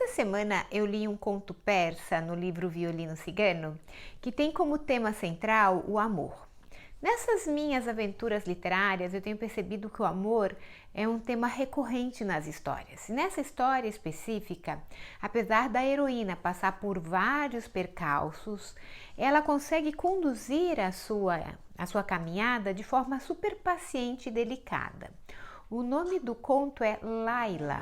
Essa semana eu li um conto persa no livro Violino Cigano, que tem como tema central o amor. Nessas minhas aventuras literárias, eu tenho percebido que o amor é um tema recorrente nas histórias. E nessa história específica, apesar da heroína passar por vários percalços, ela consegue conduzir a sua caminhada de forma super paciente e delicada. O nome do conto é Laila.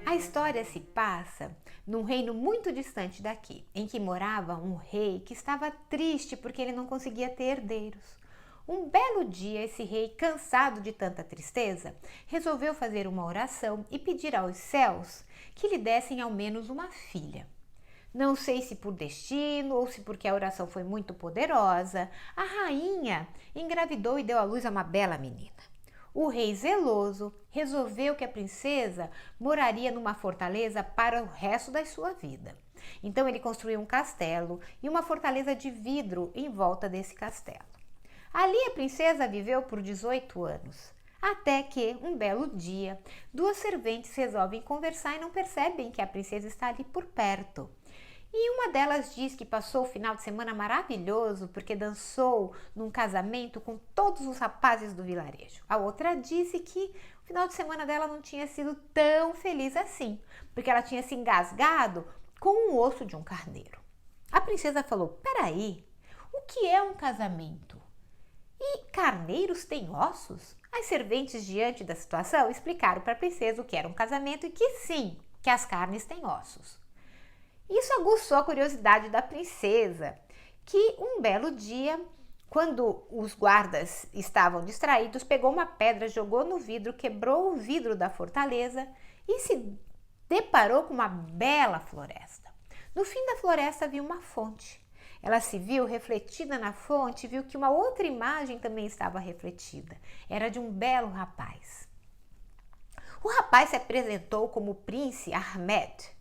A história se passa num reino muito distante daqui, em que morava um rei que estava triste porque ele não conseguia ter herdeiros. Um belo dia, esse rei, cansado de tanta tristeza, resolveu fazer uma oração e pedir aos céus que lhe dessem ao menos uma filha. Não sei se por destino ou se porque a oração foi muito poderosa, a rainha engravidou e deu à luz a uma bela menina. O rei zeloso resolveu que a princesa moraria numa fortaleza para o resto da sua vida. Então ele construiu um castelo e uma fortaleza de vidro em volta desse castelo. Ali a princesa viveu por 18 anos, até que, um belo dia, duas serventes resolvem conversar e não percebem que a princesa está ali por perto. E uma delas diz que passou o final de semana maravilhoso porque dançou num casamento com todos os rapazes do vilarejo. A outra disse que o final de semana dela não tinha sido tão feliz assim, porque ela tinha se engasgado com o osso de um carneiro. A princesa falou: "Peraí, o que é um casamento? E carneiros têm ossos?" As serventes, diante da situação, explicaram para a princesa o que era um casamento e que sim, que as carnes têm ossos. Isso aguçou a curiosidade da princesa, que um belo dia, quando os guardas estavam distraídos, pegou uma pedra, jogou no vidro, quebrou o vidro da fortaleza e se deparou com uma bela floresta. No fim da floresta havia uma fonte. Ela se viu refletida na fonte e viu que uma outra imagem também estava refletida. Era de um belo rapaz. O rapaz se apresentou como o príncipe Ahmed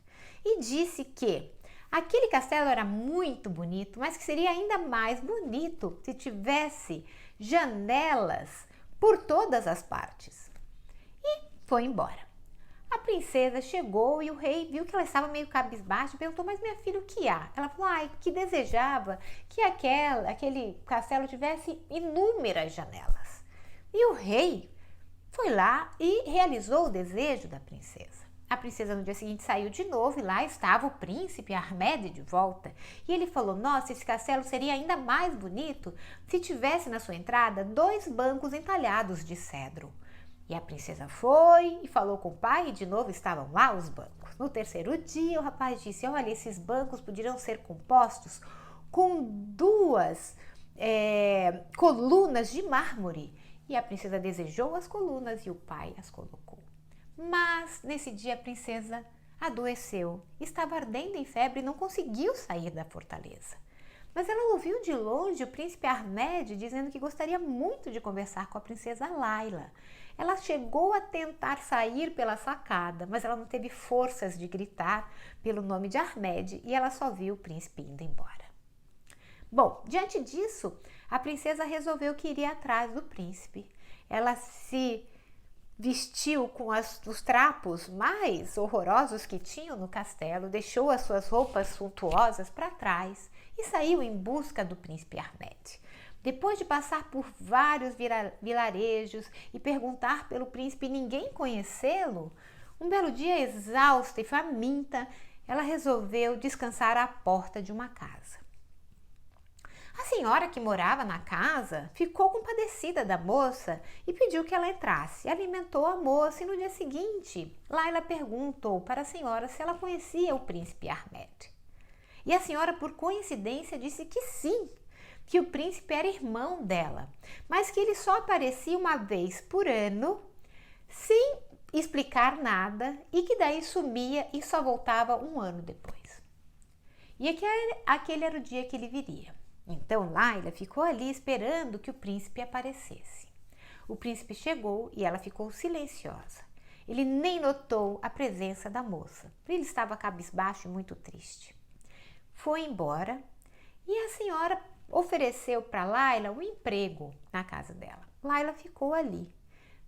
e disse que aquele castelo era muito bonito, mas que seria ainda mais bonito se tivesse janelas por todas as partes. E foi embora. A princesa chegou e o rei viu que ela estava meio cabisbaixa e perguntou: "Mas minha filha, o que há?" Ela falou: "Que desejava que aquele castelo tivesse inúmeras janelas." E o rei foi lá e realizou o desejo da princesa. A princesa no dia seguinte saiu de novo e lá estava o príncipe Ahmed de volta. E ele falou: "Nossa, esse castelo seria ainda mais bonito se tivesse na sua entrada 2 bancos entalhados de cedro." E a princesa foi e falou com o pai e de novo estavam lá os bancos. No terceiro dia o rapaz disse: "Olha, esses bancos poderiam ser compostos com 2 colunas de mármore." E a princesa desejou as colunas e o pai as colocou. Mas nesse dia a princesa adoeceu, estava ardendo em febre e não conseguiu sair da fortaleza. Mas ela ouviu de longe o príncipe Ahmed dizendo que gostaria muito de conversar com a princesa Laila. Ela chegou a tentar sair pela sacada, mas ela não teve forças de gritar pelo nome de Ahmed e ela só viu o príncipe indo embora. Bom, diante disso, a princesa resolveu que iria atrás do príncipe. Ela se vestiu com os trapos mais horrorosos que tinham no castelo, deixou as suas roupas suntuosas para trás e saiu em busca do príncipe Ahmed. Depois de passar por vários vilarejos e perguntar pelo príncipe e ninguém conhecê-lo, um belo dia, exausta e faminta, ela resolveu descansar à porta de uma casa. A senhora que morava na casa ficou compadecida da moça e pediu que ela entrasse. Alimentou a moça e no dia seguinte, Laila perguntou para a senhora se ela conhecia o príncipe Ahmed. E a senhora, por coincidência, disse que sim, que o príncipe era irmão dela, mas que ele só aparecia uma vez por ano, sem explicar nada, e que daí sumia e só voltava um ano depois. E aquele era o dia que ele viria. Então Laila ficou ali esperando que o príncipe aparecesse. O príncipe chegou e ela ficou silenciosa. Ele nem notou a presença da moça. Ele estava cabisbaixo e muito triste. Foi embora e a senhora ofereceu para Laila um emprego na casa dela. Laila ficou ali,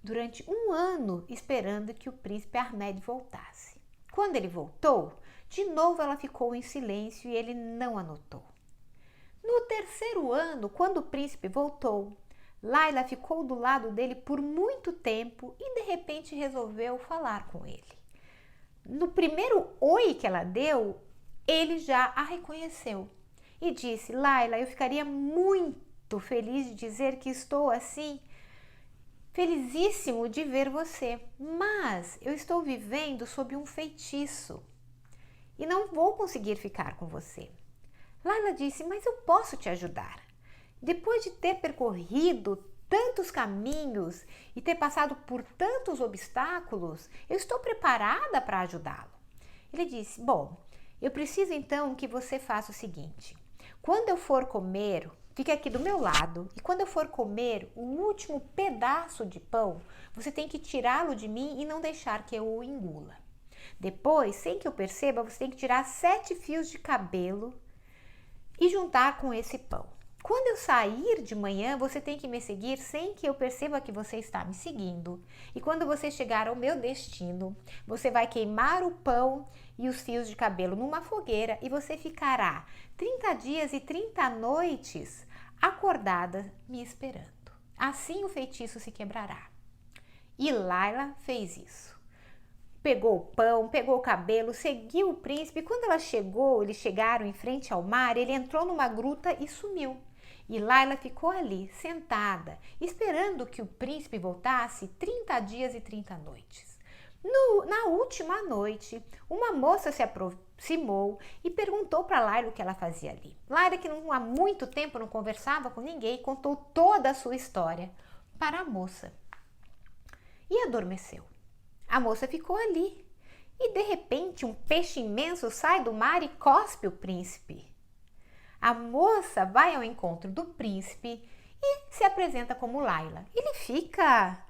durante um ano esperando que o príncipe Ahmed voltasse. Quando ele voltou, de novo ela ficou em silêncio e ele não a notou. No terceiro ano, quando o príncipe voltou, Laila ficou do lado dele por muito tempo e de repente resolveu falar com ele. No primeiro oi que ela deu, ele já a reconheceu e disse: Laila, eu ficaria muito feliz de dizer que estou assim, felizíssimo de ver você, mas eu estou vivendo sob um feitiço e não vou conseguir ficar com você. Laila disse: mas eu posso te ajudar. Depois de ter percorrido tantos caminhos e ter passado por tantos obstáculos, eu estou preparada para ajudá-lo. Ele disse: bom, eu preciso então que você faça o seguinte: quando eu for comer, fique aqui do meu lado, e quando eu for comer o último pedaço de pão, você tem que tirá-lo de mim e não deixar que eu o engula. Depois, sem que eu perceba, você tem que tirar 7 fios de cabelo e juntar com esse pão. Quando eu sair de manhã, você tem que me seguir sem que eu perceba que você está me seguindo. E quando você chegar ao meu destino, você vai queimar o pão e os fios de cabelo numa fogueira e você ficará 30 dias e 30 noites acordada me esperando. Assim o feitiço se quebrará. E Laila fez isso. Pegou o pão, pegou o cabelo, seguiu o príncipe. Quando eles chegaram em frente ao mar, ele entrou numa gruta e sumiu. E Laila ficou ali, sentada, esperando que o príncipe voltasse 30 dias e 30 noites. Na última noite, uma moça se aproximou e perguntou para Laila o que ela fazia ali. Laila, que há muito tempo não conversava com ninguém, contou toda a sua história para a moça e adormeceu. A moça ficou ali e de repente um peixe imenso sai do mar e cospe o príncipe. A moça vai ao encontro do príncipe e se apresenta como Laila. Ele fica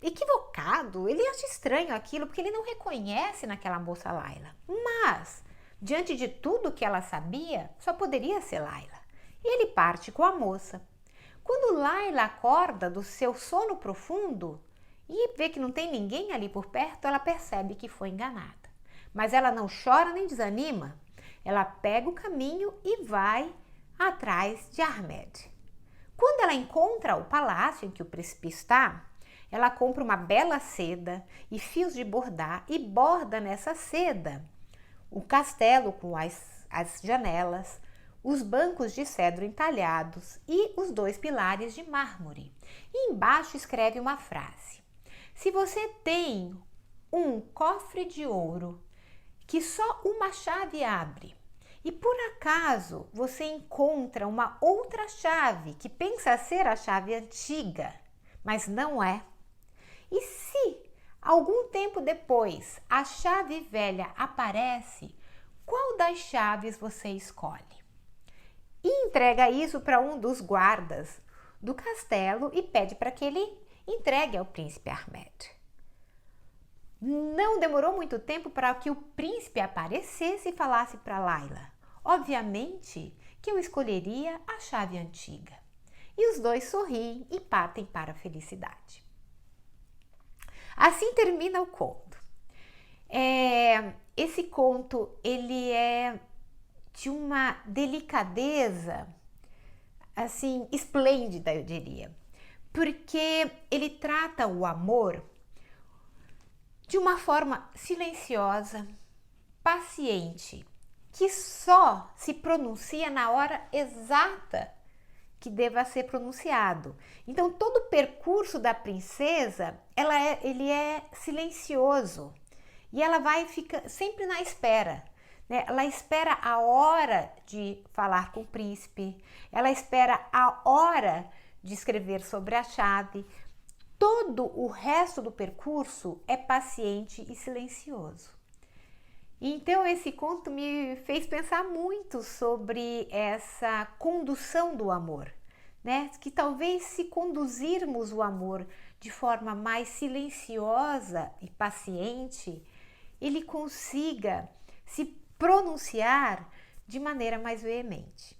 equivocado, ele acha estranho aquilo porque ele não reconhece naquela moça Laila. Mas, diante de tudo que ela sabia, só poderia ser Laila. E ele parte com a moça. Quando Laila acorda do seu sono profundo e vê que não tem ninguém ali por perto, ela percebe que foi enganada. Mas ela não chora nem desanima. Ela pega o caminho e vai atrás de Ahmed. Quando ela encontra o palácio em que o príncipe está, ela compra uma bela seda e fios de bordar e borda nessa seda o castelo com as janelas, os bancos de cedro entalhados e os 2 pilares de mármore. E embaixo escreve uma frase: se você tem um cofre de ouro que só uma chave abre e por acaso você encontra uma outra chave que pensa ser a chave antiga, mas não é, e se algum tempo depois a chave velha aparece, qual das chaves você escolhe? E entrega isso para um dos guardas do castelo e pede para que ele entregue ao príncipe Ahmed. Não demorou muito tempo para que o príncipe aparecesse e falasse para Laila: obviamente que eu escolheria a chave antiga. E os dois sorriem e partem para a felicidade. Assim termina o conto. Esse conto ele é de uma delicadeza assim esplêndida, eu diria, porque ele trata o amor de uma forma silenciosa, paciente, que só se pronuncia na hora exata que deva ser pronunciado. Então, todo o percurso da princesa, ele é silencioso e ela fica sempre na espera, né? Ela espera a hora de falar com o príncipe, ela espera a hora de escrever sobre a chave. Todo o resto do percurso é paciente e silencioso. Então esse conto me fez pensar muito sobre essa condução do amor, né? Que talvez se conduzirmos o amor de forma mais silenciosa e paciente, ele consiga se pronunciar de maneira mais veemente.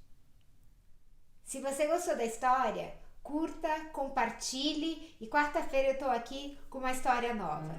Se você gostou da história, curta, compartilhe e quarta-feira eu tô aqui com uma história nova.